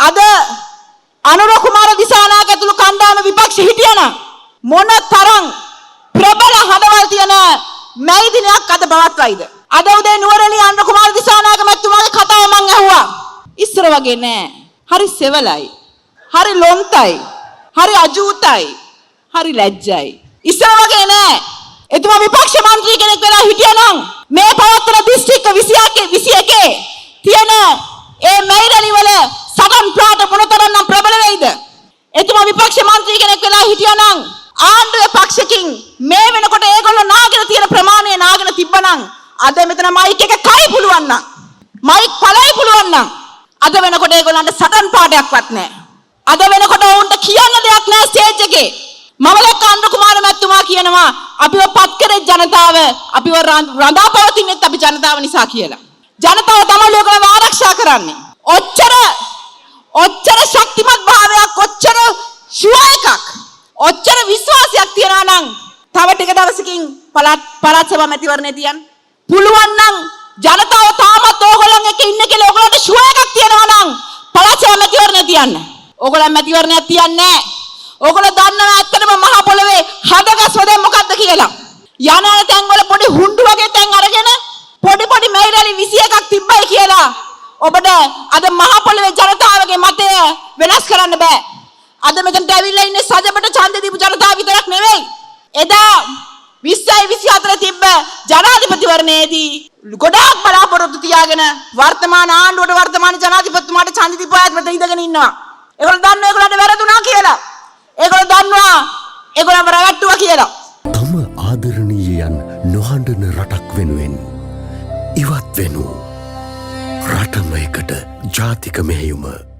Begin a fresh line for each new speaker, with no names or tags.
අද අනුර කුමාර දිසානායක ඇතුළු කණ්ඩායම විපක්ෂ හිටියනම් මොන තරම් ප්‍රබල හදවල් තියෙන මැයි දිනයක් අද පවත්වයිද? අද උදේ නුවරඑළිය අනුර කුමාර දිසානායක මැතිතුමාගේ කතාව මම ඇහුවා. ඉස්සර වගේ නෑ. හරි සෙවලයි. හරි ලොන්තයි. හරි අජූතයි. හරි ලැජ්ජයි. ඉස්සර වගේ නෑ. එතුමා විපක්ෂ මන්ත්‍රී කෙනෙක් වෙලා හිටියනම් මේ පවත්තන දිස්ත්‍රික්ක 21 තියෙන ඒ මැයි රැලි වල සටන් ප්‍රාත මොනතරම්නම් ප්‍රබල වෙයිද? එතුමා විපක්ෂ මන්ත්‍රී කෙනෙක් වෙලා හිටියනම් ආණ්ඩුවේ පක්ෂකින් මේ වෙනකොට ඒගොල්ලෝ නාගෙන තියෙන ප්‍රමාණය නාගෙන තිබ්බනම් අද මෙතන මයික් එක කයි පුළුවන් නම් මයික් පළයි පුළුවන් නම් අද වෙනකොට ඒගොල්ලන්ට සටන් පාඩයක්වත් නැහැ. අද වෙනකොට උන්ට කියන්න දෙයක් නැහැ ස්ටේජ් එකේ. මම දැක්ක අනුර කුමාර මැතිතුමා කියනවා අපිව පත් කරේ ජනතාව අපිව රඳාපවතිනෙත් අපි ජනතාව නිසා කියලා. ජනතාව තමයි ඒගොල්ලෝ ආරක්ෂා කරන්නේ. ඔච්චර ශක්තිමත් භාවයක් ඔච්චර ෂුවර් එකක් ඔච්චර විශ්වාසයක් තියනවා නම් තව ටික දවසකින් පළාත් සභා මැතිවරණය තියන්න පුළුවන් නම් ජනතාව තාමත් ඕගොල්ලන් එක්ක ඉන්න කියලා ඕගොල්ලන්ට ෂුවර් එකක් තියනවා නම් පළාත් සභා මැතිවරණය තියන්න. ඕගොල්ලන් මැතිවරණයක් තියන්නේ නැහැ. ඕගොල්ලෝ දන්නවා ඇත්තටම මහ පොළවේ හදගස්ම දැන් මොකද්ද කියලා. යන තැන් වල පොඩි හුඬු වගේ තැන් අරගෙන පොඩි මැයි රැලි 21ක් තිබ්බයි කියලා ඔබට අද මහ පොළවේ ජනතාවගේ මතය වෙනස් කරන්න බෑ. අද මෙතනට ඇවිල්ලා ඉන්නේ සජබට ඡන්ද දීපු ජනතාව විතරක් නෙවෙයි. එදා 2024 තිබ්බ ජනාධිපතිවරණයේදී ගොඩාක් බලාපොරොත්තු තියාගෙන වර්තමාන ආණ්ඩුවට වර්තමාන ජනාධිපතිතුමාට ඡන්ද දීපු අයත් මෙතන ඉඳගෙන ඉන්නවා. ඒගොල්ලෝ දන්නවා ඒගොල්ලන්ට වැරදුනා කියලා. ඒගොල්ලෝ දන්නවා ඒගොල්ලන්ව රවට්ටුවා කියලා.
තම ආදරණීයයන් නොහඬන රටක් වෙනුවෙන් ඉවත් වෙනු රටම එකට ජාතික මෙහෙයුම